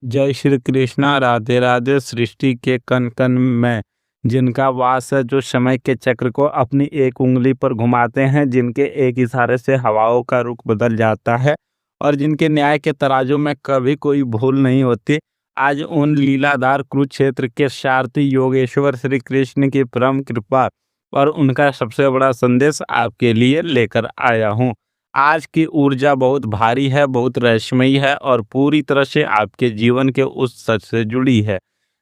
जय श्री कृष्णा। राधे राधे। सृष्टि के कण कण में जिनका वास है, जो समय के चक्र को अपनी एक उंगली पर घुमाते हैं, जिनके एक इशारे से हवाओं का रुख बदल जाता है और जिनके न्याय के तराजू में कभी कोई भूल नहीं होती। आज उन लीलाधार कुरुक्षेत्र के सारथी योगेश्वर श्री कृष्ण की परम कृपा और उनका सबसे बड़ा संदेश आपके लिए लेकर आया हूँ। आज की ऊर्जा बहुत भारी है, बहुत रहस्यमयी है और पूरी तरह से आपके जीवन के उस सच से जुड़ी है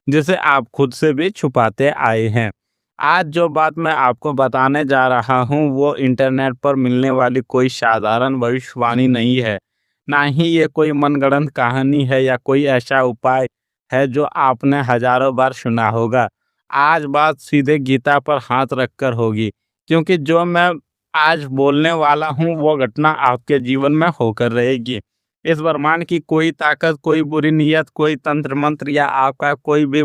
जिसे आप खुद से भी छुपाते आए हैं। आज जो बात मैं आपको बताने जा रहा हूँ वो इंटरनेट पर मिलने वाली कोई साधारण भविष्यवाणी नहीं है। ना ही ये कोई मनगढ़ंत कहानी है या कोई ऐसा उपाय है जो आपने हजारों बार सुना होगा। आज बात सीधे गीता पर हाथ रखकर होगी, क्योंकि जो मैं आज बोलने वाला हूँ वो घटना आपके जीवन में होकर रहेगी। इस ब्रह्मांड की कोई ताकत, कोई बुरी नीयत, कोई तंत्र मंत्र या आपका कोई भी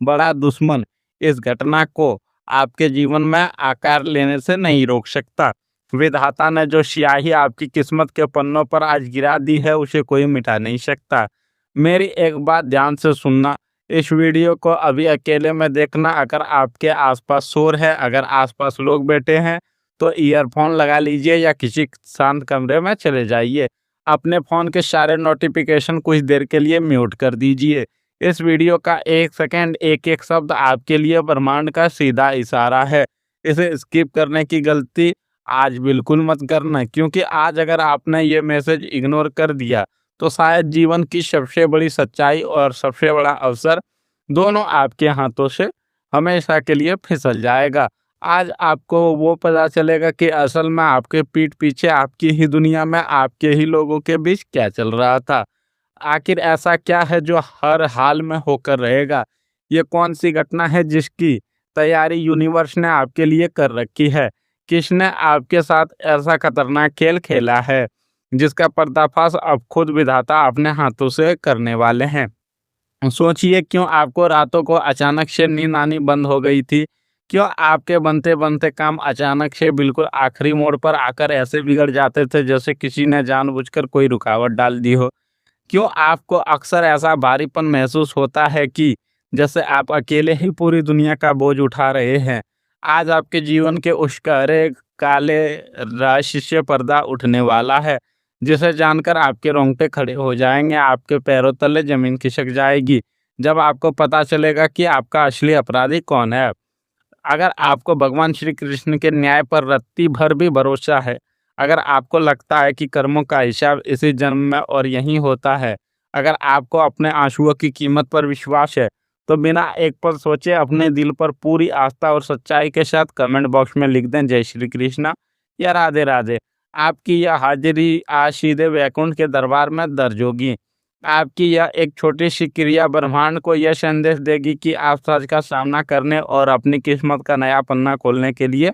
बड़ा दुश्मन इस घटना को आपके जीवन में आकार लेने से नहीं रोक सकता। विधाता ने जो स्याही आपकी किस्मत के पन्नों पर आज गिरा दी है उसे कोई मिटा नहीं सकता। मेरी एक बात ध्यान से सुनना। इस वीडियो को अभी अकेले में देखना। अगर आपके आसपास शोर है, अगर आसपास लोग बैठे हैं तो ईयरफोन लगा लीजिए या किसी शांत कमरे में चले जाइए। अपने फ़ोन के सारे नोटिफिकेशन कुछ देर के लिए म्यूट कर दीजिए। इस वीडियो का एक सेकंड, एक एक शब्द आपके लिए ब्रह्मांड का सीधा इशारा है। इसे स्किप करने की गलती आज बिल्कुल मत करना, क्योंकि आज अगर आपने ये मैसेज इग्नोर कर दिया तो शायद जीवन की सबसे बड़ी सच्चाई और सबसे बड़ा अवसर दोनों आपके हाथों से हमेशा के लिए फिसल जाएगा। आज आपको वो पता चलेगा कि असल में आपके पीठ पीछे, आपकी ही दुनिया में, आपके ही लोगों के बीच क्या चल रहा था। आखिर ऐसा क्या है जो हर हाल में होकर रहेगा। ये कौन सी घटना है जिसकी तैयारी यूनिवर्स ने आपके लिए कर रखी है। किसने आपके साथ ऐसा खतरनाक खेल खेला है जिसका पर्दाफाश अब खुद विधाता अपने हाथों से करने वाले हैं। सोचिए, क्यों आपको रातों को अचानक से नींद आनी बंद हो गई थी। क्यों आपके बनते बनते काम अचानक से बिल्कुल आखिरी मोड़ पर आकर ऐसे बिगड़ जाते थे जैसे किसी ने जानबूझकर कोई रुकावट डाल दी हो। क्यों आपको अक्सर ऐसा भारीपन महसूस होता है कि जैसे आप अकेले ही पूरी दुनिया का बोझ उठा रहे हैं। आज आपके जीवन के उस गहरे काले रहस्य से पर्दा उठने वाला है, जिसे जानकर आपके रोंगटे खड़े हो जाएंगे, आपके पैरों तले जमीन खिसक जाएगी जब आपको पता चलेगा कि आपका असली अपराधी कौन है। अगर आपको भगवान श्री कृष्ण के न्याय पर रत्ती भर भी भरोसा है, अगर आपको लगता है कि कर्मों का हिसाब इसी जन्म में और यहीं होता है, अगर आपको अपने आंसुओं की कीमत पर विश्वास है, तो बिना एक पल सोचे अपने दिल पर पूरी आस्था और सच्चाई के साथ कमेंट बॉक्स में लिख दें, जय श्री कृष्णा या राधे राधे। आपकी यह हाजिरी आज सीधे वैकुंठ के दरबार में दर्ज होगी। आपकी यह एक छोटी सी क्रिया ब्रह्मांड को यह संदेश देगी कि आप सच का सामना करने और अपनी किस्मत का नया पन्ना खोलने के लिए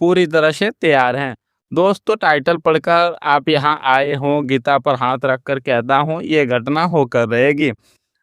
पूरी तरह से तैयार हैं। दोस्तों, टाइटल पढ़कर आप यहाँ आए हो, गीता पर हाथ रखकर कहता हूँ ये घटना होकर रहेगी।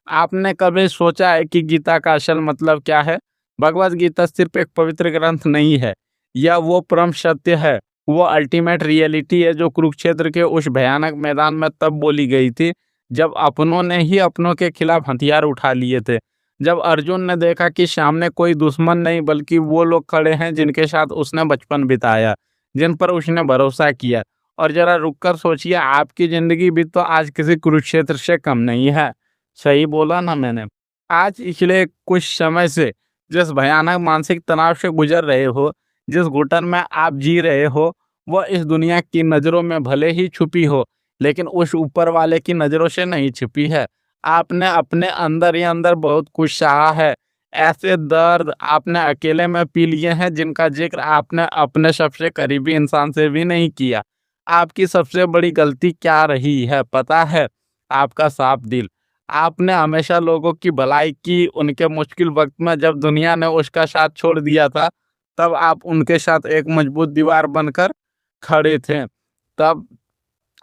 आपने कभी सोचा है कि गीता का असल मतलब क्या है? भगवत गीता सिर्फ एक पवित्र ग्रंथ नहीं है, यह वो परम सत्य है, वो अल्टीमेट रियलिटी है जो कुरुक्षेत्र के उस भयानक मैदान में तब बोली गई थी जब अपनों ने ही अपनों के खिलाफ हथियार उठा लिए थे। जब अर्जुन ने देखा कि सामने कोई दुश्मन नहीं बल्कि वो लोग खड़े हैं जिनके साथ उसने बचपन बिताया, जिन पर उसने भरोसा किया। और जरा रुककर सोचिए, आपकी जिंदगी भी तो आज किसी कुरुक्षेत्र से कम नहीं है। सही बोला ना मैंने? आज पिछले कुछ समय से जिस भयानक मानसिक तनाव से गुजर रहे हो, जिस घुटन में आप जी रहे हो, वो इस दुनिया की नज़रों में भले ही छुपी हो, लेकिन उस ऊपर वाले की नज़रों से नहीं छिपी है। आपने अपने अंदर ही अंदर बहुत कुछ सहा है। ऐसे दर्द आपने अकेले में पी लिए हैं जिनका जिक्र आपने अपने सबसे करीबी इंसान से भी नहीं किया। आपकी सबसे बड़ी गलती क्या रही है पता है? आपका साफ दिल। आपने हमेशा लोगों की भलाई की। उनके मुश्किल वक्त में जब दुनिया ने उसका साथ छोड़ दिया था, तब आप उनके साथ एक मजबूत दीवार बनकर खड़े थे। तब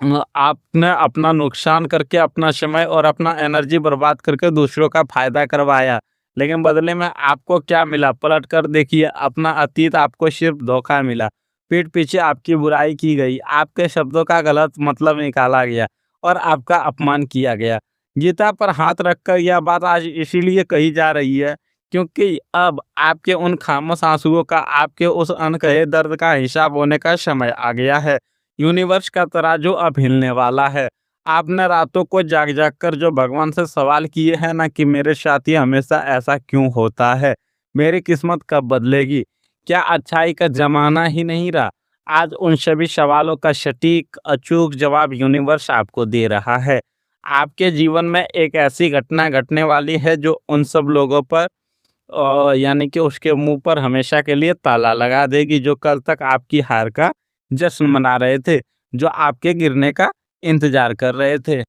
आपने अपना नुकसान करके, अपना समय और अपना एनर्जी बर्बाद करके दूसरों का फायदा करवाया, लेकिन बदले में आपको क्या मिला? पलट कर देखिए अपना अतीत, आपको सिर्फ धोखा मिला। पीठ पीछे आपकी बुराई की गई, आपके शब्दों का गलत मतलब निकाला गया और आपका अपमान किया गया। गीता पर हाथ रखकर यह बात आज इसीलिए कही जा रही है क्योंकि अब आपके उन खामोश आंसुओं का, आपके उस अनकहे दर्द का हिसाब होने का समय आ गया है। यूनिवर्स का तराजू अब हिलने वाला है। आपने रातों को जाग जाग कर जो भगवान से सवाल किए हैं ना कि मेरे साथ ही हमेशा ऐसा क्यों होता है, मेरी किस्मत कब बदलेगी, क्या अच्छाई का जमाना ही नहीं रहा, आज उन सभी सवालों का सटीक अचूक जवाब यूनिवर्स आपको दे रहा है। आपके जीवन में एक ऐसी घटना घटने वाली है जो उन सब लोगों पर यानी कि उसके मुंह पर हमेशा के लिए ताला लगा देगी जो कल तक आपकी हार का जश्न मना रहे थे, जो आपके गिरने का इंतजार कर रहे थे।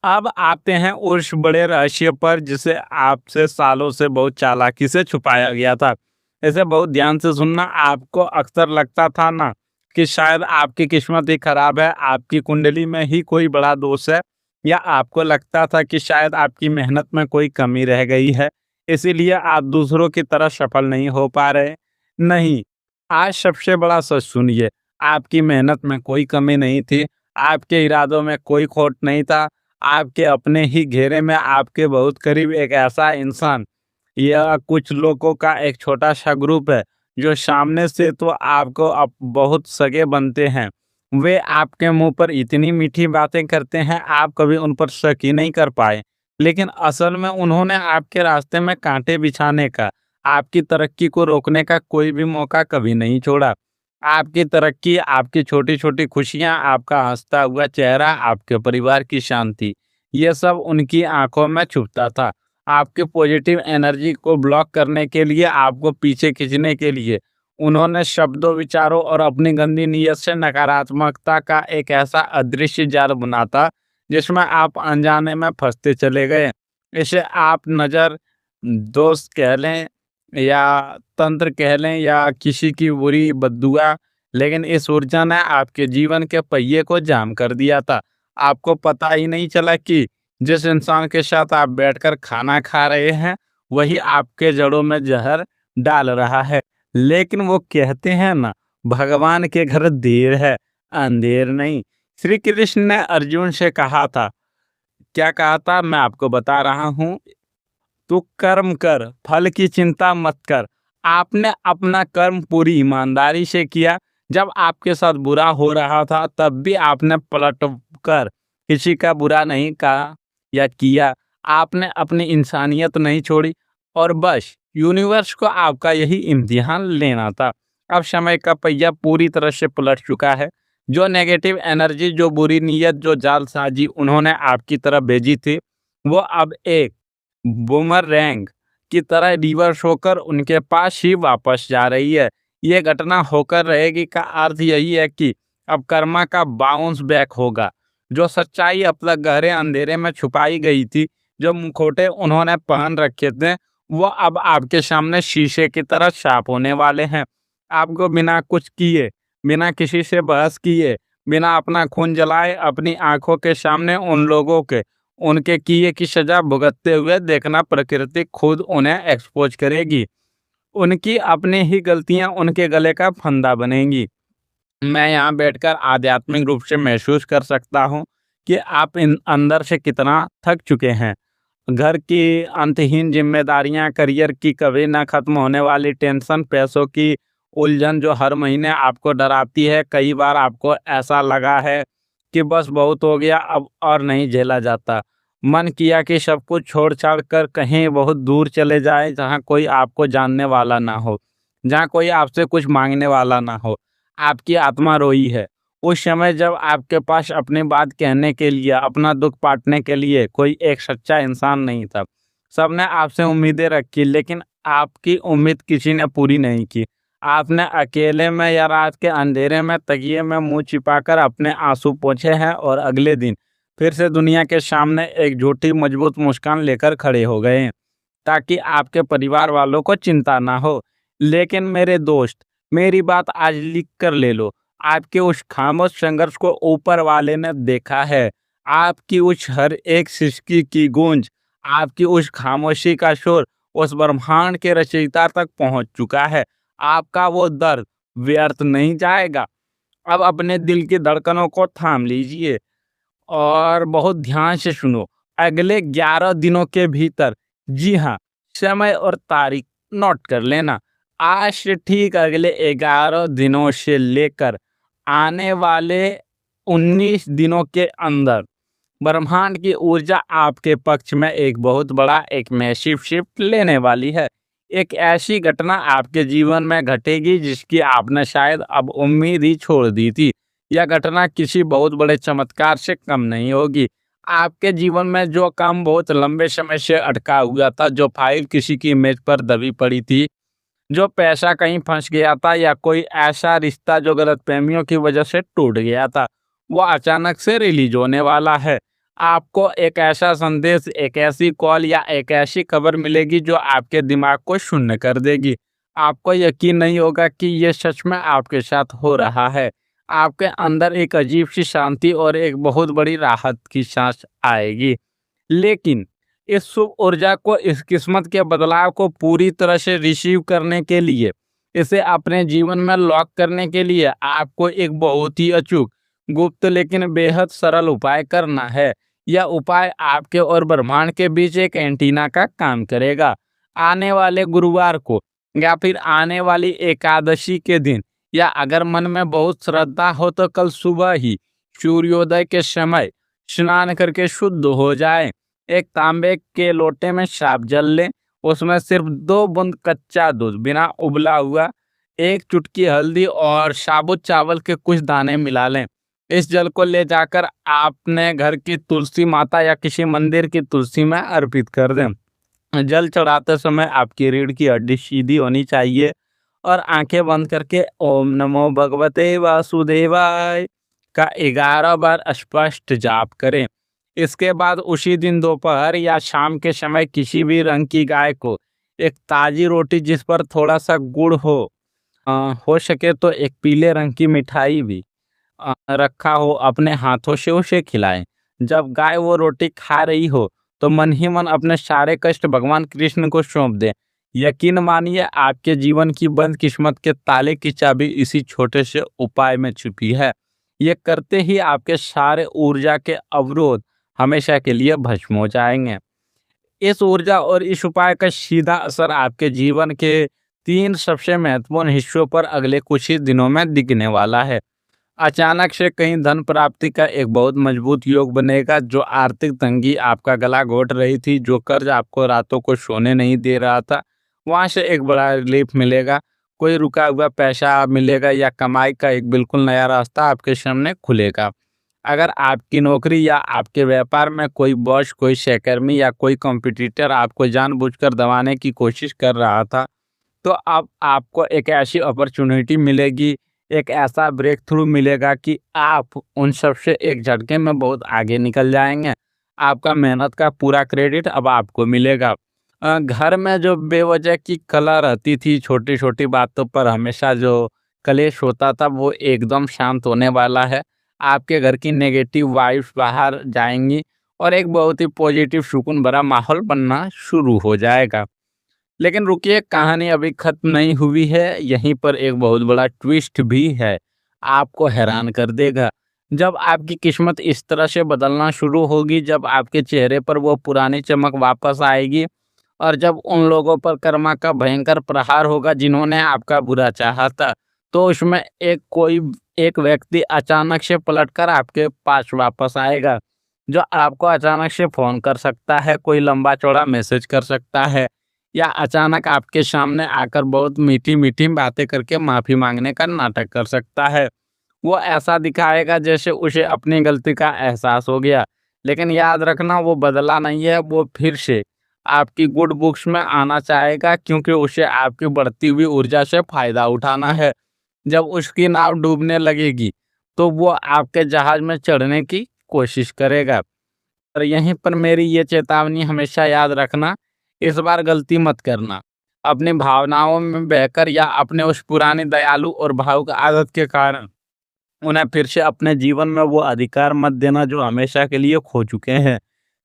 अब आते हैं उस बड़े रहस्य पर जिसे आपसे सालों से बहुत चालाकी से छुपाया गया था। इसे बहुत ध्यान से सुनना। आपको अक्सर लगता था ना कि शायद आपकी किस्मत ही खराब है, आपकी कुंडली में ही कोई बड़ा दोष है, या आपको लगता था कि शायद आपकी मेहनत में कोई कमी रह गई है, इसीलिए आप दूसरों की तरह सफल नहीं हो पा रहे। नहीं, आज सबसे बड़ा सच सुनिए, आपकी मेहनत में कोई कमी नहीं थी, आपके इरादों में कोई खोट नहीं था। आपके अपने ही घेरे में आपके बहुत करीब एक ऐसा इंसान या कुछ लोगों का एक छोटा सा ग्रुप है जो सामने से तो आपको बहुत सगे बनते हैं। वे आपके मुंह पर इतनी मीठी बातें करते हैं, आप कभी उन पर शक ही नहीं कर पाए, लेकिन असल में उन्होंने आपके रास्ते में कांटे बिछाने का, आपकी तरक्की को रोकने का कोई भी मौका कभी नहीं छोड़ा। आपकी तरक्की, आपकी छोटी छोटी खुशियां, आपका हंसता हुआ चेहरा, आपके परिवार की शांति, ये सब उनकी आंखों में छुपता था। आपके पॉजिटिव एनर्जी को ब्लॉक करने के लिए, आपको पीछे खींचने के लिए उन्होंने शब्दों, विचारों और अपनी गंदी नीयत से नकारात्मकता का एक ऐसा अदृश्य जाल बुना था जिसमें आप अनजाने में फंसते चले गए। इसे आप नज़र, दोस्त कह लें या तंत्र कह लें या किसी की बुरी बद्दुआ, लेकिन इस ऊर्जा ने आपके जीवन के पहिए को जाम कर दिया था। आपको पता ही नहीं चला कि जिस इंसान के साथ आप बैठकर खाना खा रहे हैं वही आपके जड़ों में जहर डाल रहा है। लेकिन वो कहते हैं ना, भगवान के घर देर है अंधेर नहीं। श्री कृष्ण ने अर्जुन से कहा था, क्या कहा था मैं आपको बता रहा हूँ, तू कर्म कर, फल की चिंता मत कर। आपने अपना कर्म पूरी ईमानदारी से किया। जब आपके साथ बुरा हो रहा था तब भी आपने पलट कर किसी का बुरा नहीं कहा या किया। आपने अपनी इंसानियत नहीं छोड़ी और बस यूनिवर्स को आपका यही इम्तिहान लेना था। अब समय का पहिया पूरी तरह से पलट चुका है। जो नेगेटिव एनर्जी, जो बुरी नीयत, जो जालसाजी उन्होंने आपकी तरफ भेजी थी, वो अब एक बूमरैंग की तरह रिवर्स होकर उनके पास ही वापस जा रही है। ये घटना होकर रहेगी का अर्थ यही है कि अब कर्मा का बाउंस बैक होगा। जो सच्चाई अब तक गहरे अंधेरे में छुपाई गई थी, जो मुखौटे उन्होंने पहन रखे थे, वो अब आपके सामने शीशे की तरह साफ होने वाले हैं। आपको बिना कुछ किए, बिना किसी से बहस किए, बिना अपना खून जलाए, अपनी आंखों के सामने उन लोगों के उनके किए की सजा भुगतते हुए देखना, प्रकृति खुद उन्हें एक्सपोज करेगी। उनकी अपनी ही गलतियां उनके गले का फंदा बनेंगी। मैं यहाँ बैठकर आध्यात्मिक रूप से महसूस कर सकता हूँ कि आप इन अंदर से कितना थक चुके हैं। घर की अंतहीन जिम्मेदारियां, करियर की कभी ना खत्म होने वाली टेंशन, पैसों की उलझन जो हर महीने आपको डराती है। कई बार आपको ऐसा लगा है कि बस बहुत हो गया, अब और नहीं झेला जाता। मन किया कि सब कुछ छोड़ छाड़ कर कहीं बहुत दूर चले जाए, जहाँ कोई आपको जानने वाला ना हो, जहाँ कोई आपसे कुछ मांगने वाला ना हो। आपकी आत्मा रोई है उस समय जब आपके पास अपनी बात कहने के लिए, अपना दुख बांटने के लिए कोई एक सच्चा इंसान नहीं था। सबने आपसे उम्मीदें रखी, लेकिन आपकी उम्मीद किसी ने पूरी नहीं की। आपने अकेले में या रात के अंधेरे में तकिए में मुंह छिपाकर अपने आंसू पोंछे हैं और अगले दिन फिर से दुनिया के सामने एक झूठी मजबूत मुस्कान लेकर खड़े हो गए हैं, ताकि आपके परिवार वालों को चिंता ना हो। लेकिन मेरे दोस्त, मेरी बात आज लिख कर ले लो। आपके उस खामोश संघर्ष को ऊपर वाले ने देखा है। आपकी उस हर एक सिसकी की गूंज, आपकी उस खामोशी का शोर उस ब्रह्मांड के रचयिता तक पहुंच चुका है। आपका वो दर्द व्यर्थ नहीं जाएगा। अब अपने दिल की धड़कनों को थाम लीजिए और बहुत ध्यान से सुनो। अगले 11 दिनों के भीतर, जी हाँ, समय और तारीख नोट कर लेना। आज से ठीक अगले 11 दिनों से लेकर आने वाले 19 दिनों के अंदर ब्रह्मांड की ऊर्जा आपके पक्ष में एक बहुत बड़ा एक मैसिव शिफ्ट लेने वाली है। एक ऐसी घटना आपके जीवन में घटेगी जिसकी आपने शायद अब उम्मीद ही छोड़ दी थी। यह घटना किसी बहुत बड़े चमत्कार से कम नहीं होगी। आपके जीवन में जो काम बहुत लंबे समय से अटका हुआ था, जो फाइल किसी की मेज पर दबी पड़ी थी, जो पैसा कहीं फंस गया था, या कोई ऐसा रिश्ता जो गलतफहमियों की वजह से टूट गया था, वो अचानक से रिलीज होने वाला है। आपको एक ऐसा संदेश, एक ऐसी कॉल या एक ऐसी खबर मिलेगी जो आपके दिमाग को शून्य कर देगी। आपको यकीन नहीं होगा कि ये सच में आपके साथ हो रहा है। आपके अंदर एक अजीब सी शांति और एक बहुत बड़ी राहत की सांस आएगी। लेकिन इस शुभ ऊर्जा को, इस किस्मत के बदलाव को पूरी तरह से रिसीव करने के लिए, इसे अपने जीवन में लॉक करने के लिए आपको एक बहुत ही अचूक, गुप्त लेकिन बेहद सरल उपाय करना है। यह उपाय आपके और ब्रह्मांड के बीच एक एंटीना का काम करेगा। आने वाले गुरुवार को या फिर आने वाली एकादशी के दिन, या अगर मन में बहुत श्रद्धा हो तो कल सुबह ही सूर्योदय के समय स्नान करके शुद्ध हो जाए। एक तांबे के लोटे में साफ जल लें, उसमें सिर्फ 2 बूंद कच्चा दूध बिना उबला हुआ, 1 चुटकी हल्दी और साबुत चावल के कुछ दाने मिला लें। इस जल को ले जाकर आपने घर की तुलसी माता या किसी मंदिर की तुलसी में अर्पित कर दें। जल चढ़ाते समय आपकी रीढ़ की हड्डी सीधी होनी चाहिए और आंखें बंद करके ओम नमो भगवते वासुदेवाय का 11 बार स्पष्ट जाप करें। इसके बाद उसी दिन दोपहर या शाम के समय किसी भी रंग की गाय को एक ताजी रोटी जिस पर थोड़ा सा गुड़ हो सके तो एक पीले रंग की मिठाई भी रखा हो, अपने हाथों से उसे खिलाएं। जब गाय वो रोटी खा रही हो तो मन ही मन अपने सारे कष्ट भगवान कृष्ण को सौंप दें। यकीन मानिए, आपके जीवन की बंद किस्मत के ताले की चाबी इसी छोटे से उपाय में छुपी है। ये करते ही आपके सारे ऊर्जा के अवरोध हमेशा के लिए भस्म हो जाएंगे। इस ऊर्जा और इस उपाय का सीधा असर आपके जीवन के 3 सबसे महत्वपूर्ण हिस्सों पर अगले कुछ ही दिनों में दिखने वाला है। अचानक से कहीं धन प्राप्ति का एक बहुत मजबूत योग बनेगा। जो आर्थिक तंगी आपका गला घोट रही थी, जो कर्ज आपको रातों को सोने नहीं दे रहा था, वहां से एक बड़ा रिलीफ मिलेगा। कोई रुका हुआ पैसा मिलेगा या कमाई का एक बिल्कुल नया रास्ता आपके सामने खुलेगा। अगर आपकी नौकरी या आपके व्यापार में कोई बॉस, कोई सहकर्मी या कोई कॉम्पिटिटर आपको जानबूझकर दबाने की कोशिश कर रहा था, तो अब आपको एक ऐसी अपॉर्चुनिटी मिलेगी, एक ऐसा ब्रेक थ्रू मिलेगा कि आप उन सब से एक झटके में बहुत आगे निकल जाएंगे। आपका मेहनत का पूरा क्रेडिट अब आपको मिलेगा। घर में जो बेवजह की कलह रहती थी, छोटी छोटी बातों पर हमेशा जो कलेश होता था, वो एकदम शांत होने वाला है। आपके घर की नेगेटिव वाइब्स बाहर जाएंगी और एक बहुत ही पॉजिटिव सुकून भरा माहौल बनना शुरू हो जाएगा। लेकिन रुकिए, कहानी अभी खत्म नहीं हुई है। यहीं पर एक बहुत बड़ा ट्विस्ट भी है, आपको हैरान कर देगा। जब आपकी किस्मत इस तरह से बदलना शुरू होगी, जब आपके चेहरे पर वो पुरानी चमक वापस आएगी और जब उन लोगों पर कर्मा का भयंकर प्रहार होगा जिन्होंने आपका बुरा चाहा था, तो उसमें एक व्यक्ति अचानक से पलटकर आपके पास वापस आएगा, जो आपको अचानक से फोन कर सकता है, कोई लंबा चौड़ा मैसेज कर सकता है, या अचानक आपके सामने आकर बहुत मीठी मीठी बातें करके माफी मांगने का नाटक कर सकता है। वो ऐसा दिखाएगा जैसे उसे अपनी गलती का एहसास हो गया। लेकिन याद रखना, वो बदला नहीं है, वो फिर से आपकी गुड बुक्स में आना चाहेगा, क्योंकि उसे आपकी बढ़ती हुई ऊर्जा से फायदा उठाना है। जब उसकी नाव डूबने लगेगी तो वो आपके जहाज में चढ़ने की कोशिश करेगा। और यहीं पर मेरी ये चेतावनी हमेशा याद रखना, इस बार गलती मत करना। अपनी भावनाओं में बहकर या अपने उस पुरानी दयालु और भावुक आदत के कारण उन्हें फिर से अपने जीवन में वो अधिकार मत देना जो हमेशा के लिए खो चुके हैं।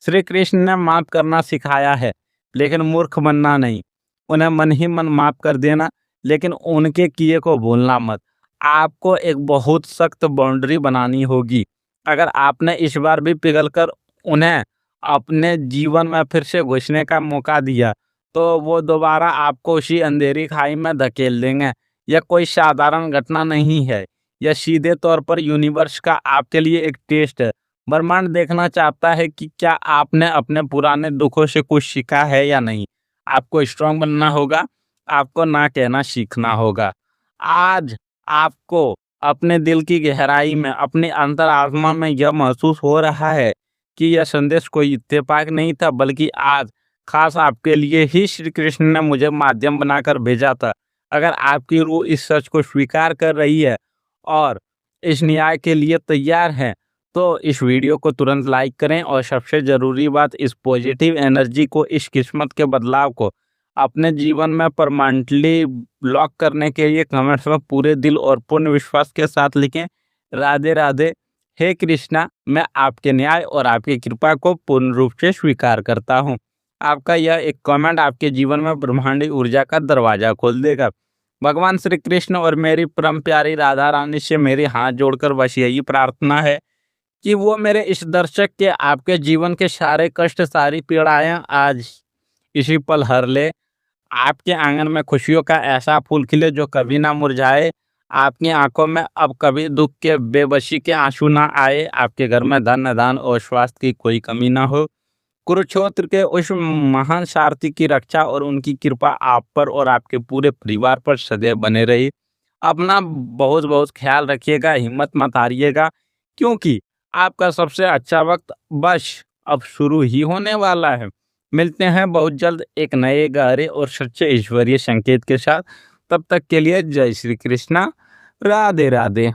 श्री कृष्ण ने माफ करना सिखाया है, लेकिन मूर्ख बनना नहीं। उन्हें मन ही मन माफ कर देना, लेकिन उनके किए को भूलना मत। आपको एक बहुत सख्त बाउंड्री बनानी होगी। अगर आपने इस बार भी पिघलकर उन्हें अपने जीवन में फिर से घुसने का मौका दिया, तो वो दोबारा आपको उसी अंधेरी खाई में धकेल देंगे। यह कोई साधारण घटना नहीं है, यह सीधे तौर पर यूनिवर्स का आपके लिए एक टेस्ट है। ब्रह्मांड देखना चाहता है कि क्या आपने अपने पुराने दुखों से कुछ सीखा है या नहीं। आपको स्ट्रांग बनना होगा, आपको ना कहना सीखना होगा। आज आपको अपने दिल की गहराई में, अपनी अंतरात्मा में यह महसूस हो रहा है कि यह संदेश कोई इत्तेफाक नहीं था, बल्कि आज खास आपके लिए ही श्री कृष्ण ने मुझे माध्यम बनाकर भेजा था। अगर आपकी रूह इस सच को स्वीकार कर रही है और इस न्याय के लिए तैयार है, तो इस वीडियो को तुरंत लाइक करें और सबसे ज़रूरी बात, इस पॉजिटिव एनर्जी को, इस किस्मत के बदलाव को अपने जीवन में परमानेंटली लॉक करने के लिए कमेंट्स में पूरे दिल और पूर्ण विश्वास के साथ लिखें, राधे राधे। हे कृष्णा, मैं आपके न्याय और आपकी कृपा को पूर्ण रूप से स्वीकार करता हूँ। आपका यह एक कमेंट आपके जीवन में ब्रह्मांडी ऊर्जा का दरवाजा खोल देगा। भगवान श्री कृष्ण और मेरी परम प्यारी राधा रानी से मेरी हाथ जोड़कर बस यही प्रार्थना है कि वो मेरे इस दर्शक के, आपके जीवन के सारे कष्ट, सारी पीड़ाएं आज इसी पल हर ले। आपके आंगन में खुशियों का ऐसा फूल खिले जो कभी ना मुरझाए। आपकी आंखों में अब कभी दुख के, बेबसी के आंसू ना आए। आपके घर में धन, दान और स्वास्थ्य की कोई कमी ना हो। कुरुक्षेत्र के उस महान सारथी की रक्षा और उनकी कृपा आप पर और आपके पूरे परिवार पर सदैव बने रही। अपना बहुत बहुत ख्याल रखिएगा, हिम्मत मत हारिएगा, क्योंकि आपका सबसे अच्छा वक्त बस अब शुरू ही होने वाला है। मिलते हैं बहुत जल्द एक नए गहरे और सच्चे ईश्वरीय संकेत के साथ। तब तक के लिए जय श्री कृष्णा, राधे राधे।